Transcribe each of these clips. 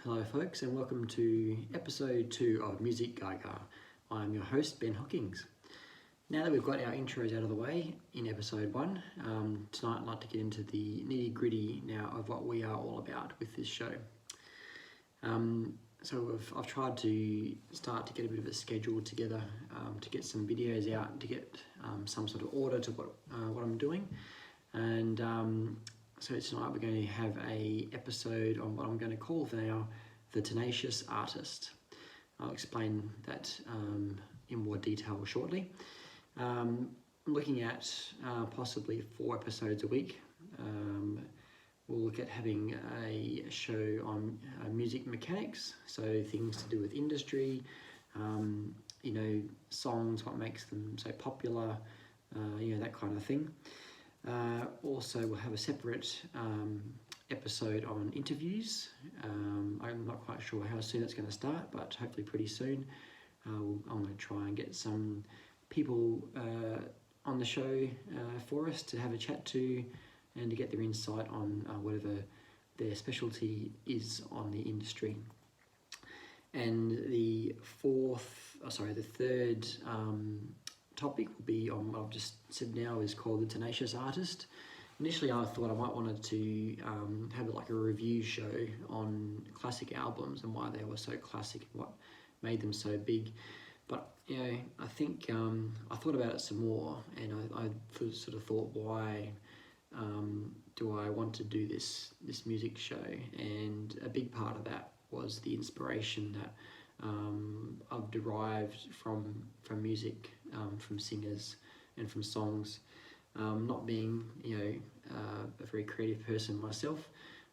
Hello folks, and welcome to episode 2 of Music Gaga. I'm your host, Ben Hockings. Now that we've got our intros out of the way in episode 1, tonight I'd like to get into the nitty gritty now of what we are all about with this show. I've tried to start to get a bit of a schedule together to get some videos out, to get some sort of order to what I'm doing. And so tonight we're going to have a episode on what I'm going to call for now the Tenacious Artist. I'll explain that in more detail shortly. I'm looking at possibly 4 episodes a week. We'll look at having a show on music mechanics, so things to do with industry, songs, what makes them so popular, that kind of thing. Also, we'll have a separate episode on interviews. I'm not quite sure how soon it's going to start, but hopefully pretty soon. I'm going to try and get some people on the show for us to have a chat to and to get their insight on whatever their specialty is on the industry. And the third topic will be on what I've just said now is called the Tenacious Artist. Initially I thought I might wanted to have like a review show on classic albums and why they were so classic and what made them so big. But I think I thought about it some more, and I sort of thought, why do I want to do this music show? And a big part of that was the inspiration that I've derived from music, from singers and from songs. Not being a very creative person myself,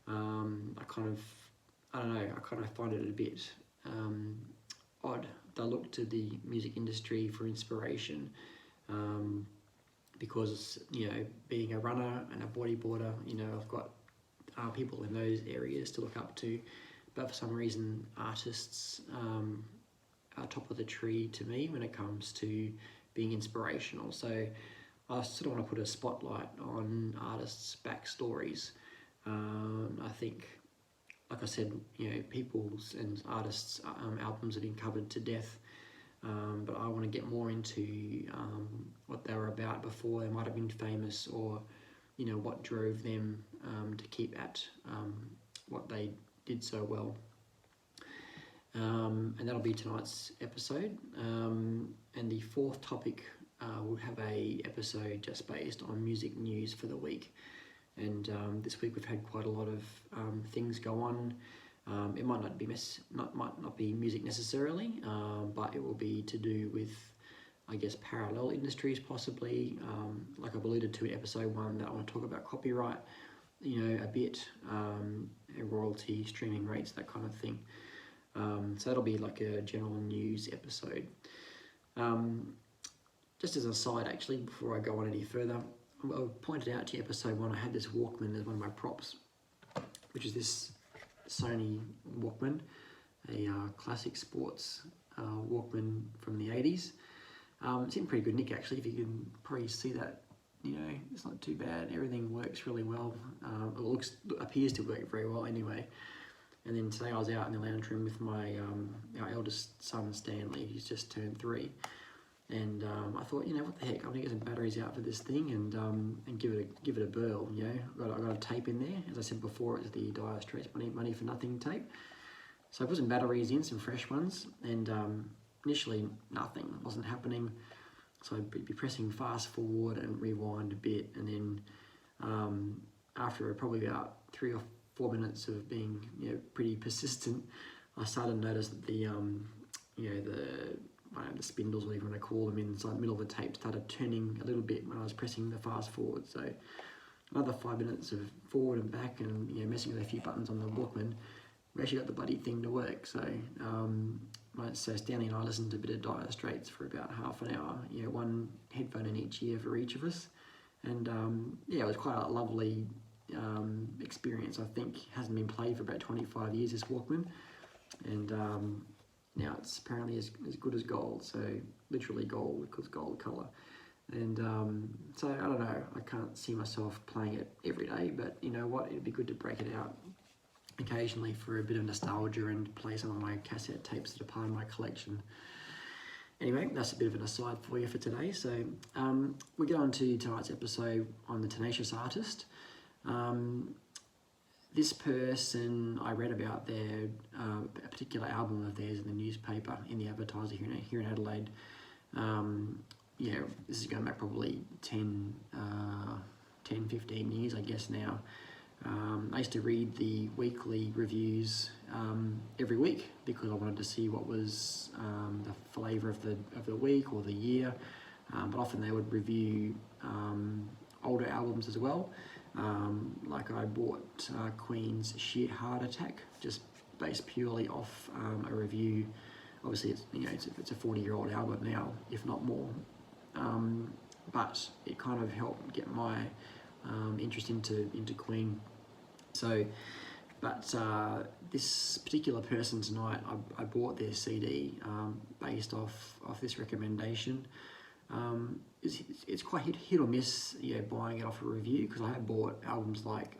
I kind of find it a bit odd that I look to the music industry for inspiration, because being a runner and a bodyboarder, I've got people in those areas to look up to, but for some reason artists are top of the tree to me when it comes to being inspirational. So I sort of want to put a spotlight on artists' backstories. I think, like I said, people's and artists' albums have been covered to death, but I want to get more into what they were about before they might have been famous, or what drove them to keep at what they did so well. And that'll be tonight's episode. And the fourth topic, we'll have a episode just based on music news for the week. And this week we've had quite a lot of things go on. It might not be music necessarily, but it will be to do with, I guess, parallel industries possibly. Like I've alluded to in episode 1, that I want to talk about copyright, a bit, royalty, streaming rates, that kind of thing. So that'll be like a general news episode. Just as an aside, actually, before I go on any further, I pointed out to you episode 1, I had this Walkman as one of my props, which is this Sony Walkman, a classic sports Walkman from the 80s. It's in pretty good nick, actually. If you can probably see that, it's not too bad. Everything works really well. Appears to work very well anyway. And then today I was out in the lounge room with my our eldest son Stanley. He's just turned 3, and I thought, what the heck? I'm gonna get some batteries out for this thing and give it a burl. I got a tape in there. As I said before, it's the Dire Straits money for nothing tape. So I put some batteries in, some fresh ones, and initially nothing wasn't happening. So I'd be pressing fast forward and rewind a bit, and then after probably about 3 or 4 minutes of being pretty persistent, I started to notice that the spindles, whatever you want to call them, inside the middle of the tape started turning a little bit when I was pressing the fast forward. So another 5 minutes of forward and back and messing with a few buttons on the Walkman, we actually got the bloody thing to work. So so Stanley and I listened to a bit of Dire Straits for about half an hour, one headphone in each ear for each of us, and it was quite a lovely experience. I think hasn't been played for about 25 years, this Walkman, and now it's apparently as good as gold, so literally gold, because gold colour. And so I don't know, I can't see myself playing it every day, but you know what, it'd be good to break it out occasionally for a bit of nostalgia and play some of my cassette tapes that are part of my collection. Anyway, that's a bit of an aside for you for today. So we get on to tonight's episode on the Tenacious Artist. This person, I read about their a particular album of theirs in the newspaper, in the Advertiser here in Adelaide. Yeah, this is going back probably 10, 15 years, I guess now. I used to read the weekly reviews every week because I wanted to see what was the flavour of the week or the year. But often they would review older albums as well. Like I bought Queen's Sheer Heart Attack, just based purely off a review. Obviously, it's a 40-year-old album now, if not more. But it kind of helped get my interest into Queen. So, but this particular person tonight, I bought their CD based off this recommendation. It's quite hit or miss, buying it off a review, because I have bought albums like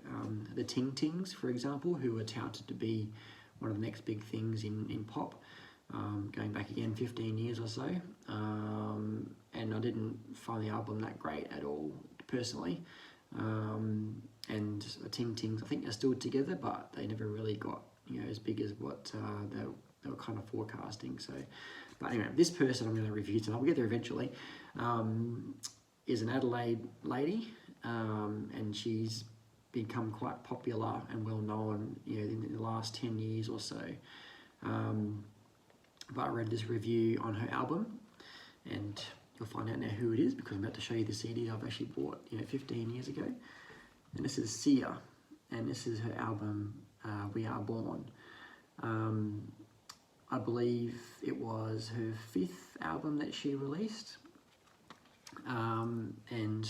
the Ting Tings, for example, who are touted to be one of the next big things in pop, going back again 15 years or so, and I didn't find the album that great at all, personally. And the Ting Tings, I think they're still together, but they never really got as big as what they were kind of forecasting. So, but anyway, this person I'm going to review tonight, we'll get there eventually, is an Adelaide lady, and she's become quite popular and well known, in the last 10 years or so. But I read this review on her album, and you'll find out now who it is, because I'm about to show you the CD I've actually bought 15 years ago. And this is Sia, and this is her album, We Are Born. I believe it was her 5th album that she released. And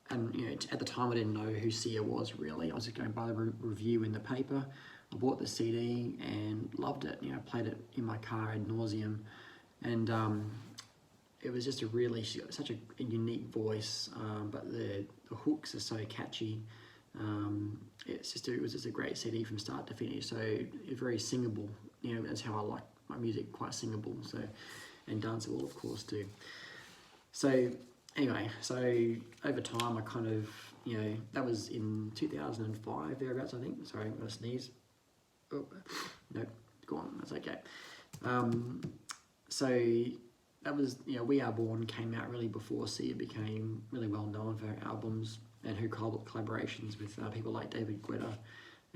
at the time I didn't know who Sia was really. I was just going by the review in the paper. I bought the CD and loved it. I played it in my car ad nauseum, and it was just she's got such a unique voice, but the hooks are so catchy. It was just a great CD from start to finish. So it's very singable. That's how I like my music, quite singable. So, and danceable, of course, too. So anyway, so over time I kind of, that was in 2005 thereabouts, I think. Sorry, I'm gonna sneeze. Oh, no, go on. That's okay. So that was, We Are Born came out really before Sia became really well known for her albums and her collaborations with people like David Guetta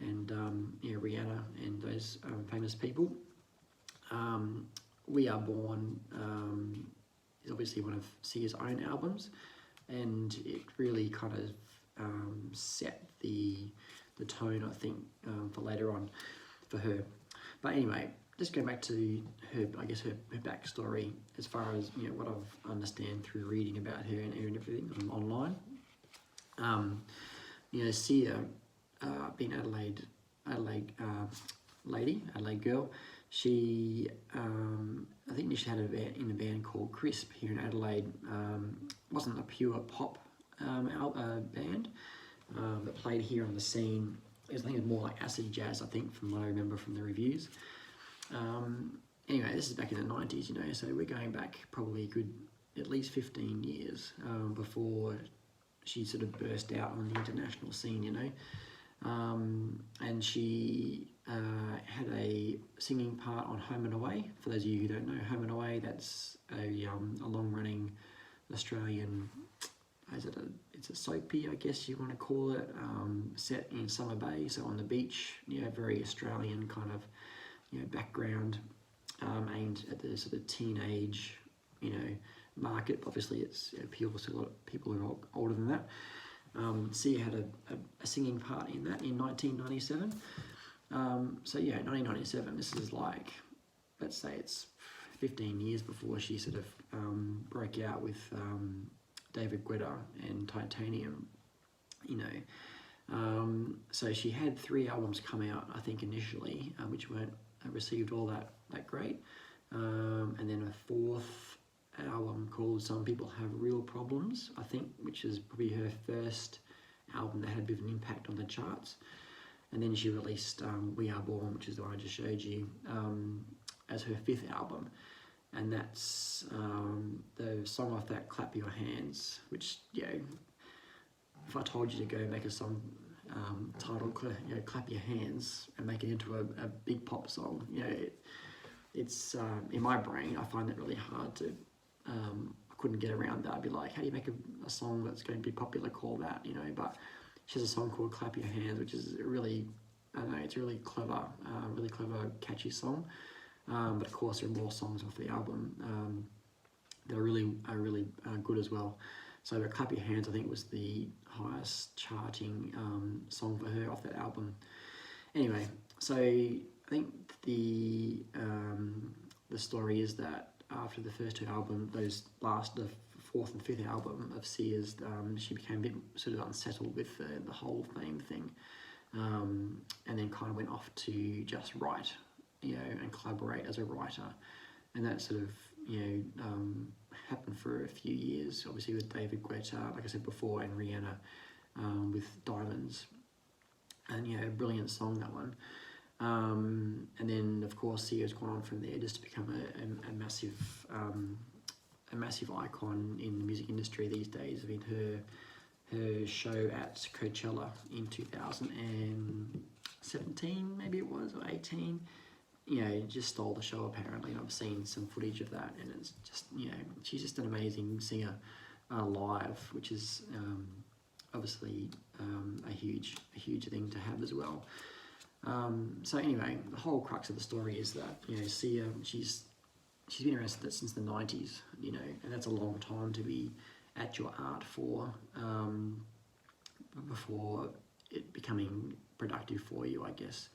and Rihanna and those famous people. We Are Born is obviously one of Sia's own albums, and it really kind of set the tone, I think, for later on for her. But anyway, just going back to her, I guess her backstory, as far as what I've understand through reading about her and everything online. Sia, being Adelaide Adelaide girl, she I think she had a band called Crisp here in Adelaide. Wasn't a pure pop band, but played here on the scene. I think it was more like acid jazz, I think, from what I remember from the reviews. Anyway, this is back in the 90s, so we're going back probably a good at least 15 years before she sort of burst out on the international scene, and she had a singing part on Home and Away. For those of you who don't know, Home and Away, that's a long-running Australian, it's a soapy, I guess you want to call it, set in Summer Bay, so on the beach, very Australian kind of, background, aimed at the sort of teenage, market. Obviously, it appeals to a lot of people who are older than that. Sia had a singing part in that in 1997. So yeah, 1997. This is like, let's say it's 15 years before she sort of broke out with David Guetta and Titanium. So she had 3 albums come out, I think, initially, which weren't received all that great, and then a 4th album called Some People Have Real Problems, I think, which is probably her first album that had a bit of an impact on the charts. And then she released We Are Born, which is the one I just showed you, as her 5th album. And that's the song off that, Clap Your Hands, which, you know, if I told you to go make a song titled, you know, Clap Your Hands, and make it into a big pop song, you know, it's in my brain, I find that really hard to, I couldn't get around that. I'd be like, how do you make a song that's going to be popular called that, you know? But she has a song called Clap Your Hands, which is really, I don't know, it's really clever, catchy song. But of course, there are more songs off the album that are really good as well. So Clap Your Hands, I think, was the highest charting song for her off that album. Anyway, so I think the story is that after the first 2 albums, the 4th and 5th album of Sia's, she became a bit sort of unsettled with the whole fame thing, and then kind of went off to just write, you know, and collaborate as a writer, and that sort of, you know, happened for a few years, obviously with David Guetta, like I said before, and Rihanna with Diamonds, and, you know, a brilliant song, that one. And then of course Sia's gone on from there just to become a massive icon in the music industry these days. I mean, her show at Coachella in 2017, maybe it was, or 18, you know, just stole the show apparently, and I've seen some footage of that, and it's just, you know, she's just an amazing singer live, which is obviously a huge thing to have as well. So anyway, the whole crux of the story is that, you know, Sia, she's been around since the 90s, you know, and that's a long time to be at your art for, before it becoming productive for you, I guess.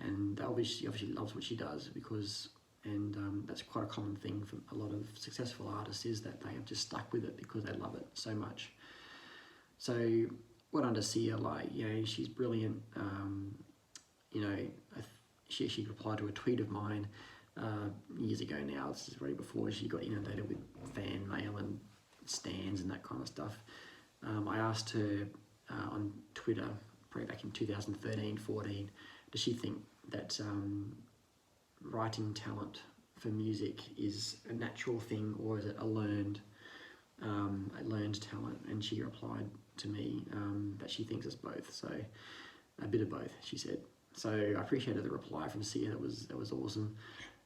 And obviously loves what she does, because, and that's quite a common thing for a lot of successful artists, is that they have just stuck with it because they love it so much. So what under Sia, like, you know, she's brilliant. You know, she replied to a tweet of mine years ago now. This is already before she got inundated with fan mail and stans and that kind of stuff. I asked her on Twitter, probably back in 2013-14, does she think that writing talent for music is a natural thing, or is it a learned talent? And she replied to me that she thinks it's both. So a bit of both, she said. So I appreciated the reply from Sia. That was awesome.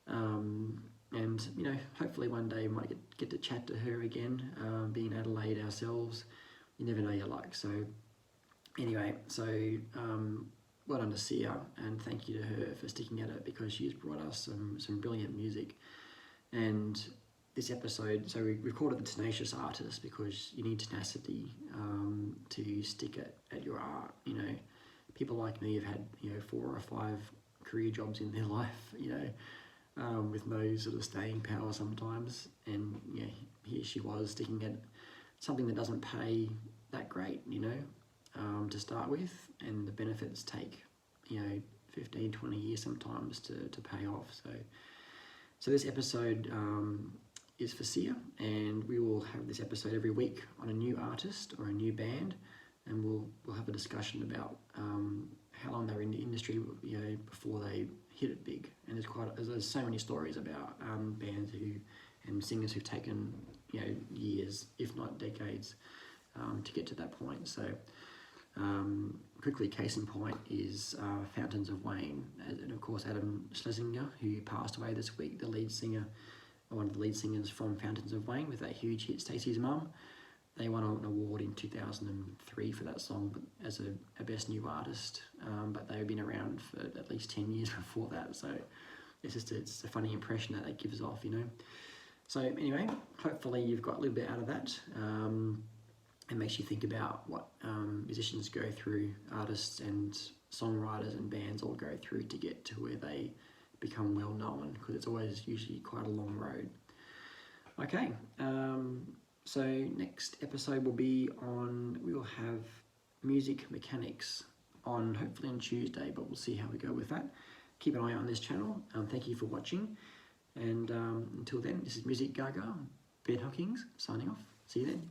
And, you know, hopefully one day we might get to chat to her again, being in Adelaide ourselves. You never know your luck. So anyway, so well done to Sia, and thank you to her for sticking at it, because she's brought us some brilliant music. And this episode, so we called it the Tenacious Artist, because you need tenacity to stick at your art. You know, people like me have had, you know, 4 or 5 career jobs in their life, you know, with no sort of staying power sometimes. And, you know, here she was sticking at something that doesn't pay that great, you know, to start with, and the benefits take, you know, 15, 20 years sometimes to pay off. So this episode is for Sia, and we will have this episode every week on a new artist or a new band, and we'll have a discussion about how long they're in the industry, you know, before they hit it big. And there's so many stories about bands and singers who've taken, you know, years, if not decades, to get to that point. So quickly, case in point is Fountains of Wayne, and of course Adam Schlesinger, who passed away this week, the lead singer, one of the lead singers from Fountains of Wayne with that huge hit Stacey's Mum. They won an award in 2003 for that song as a Best New Artist, but they've been around for at least 10 years before that, so it's a funny impression that gives off, you know. So anyway, hopefully you've got a little bit out of that, and makes you think about what musicians go through, artists and songwriters and bands all go through to get to where they become well known, because it's always usually quite a long road. Okay, so next episode we will have music mechanics on, hopefully on Tuesday, but we'll see how we go with that. Keep an eye on this channel. Thank you for watching, and until then, this is Music Gaga, Ben Hawkins signing off. See you then.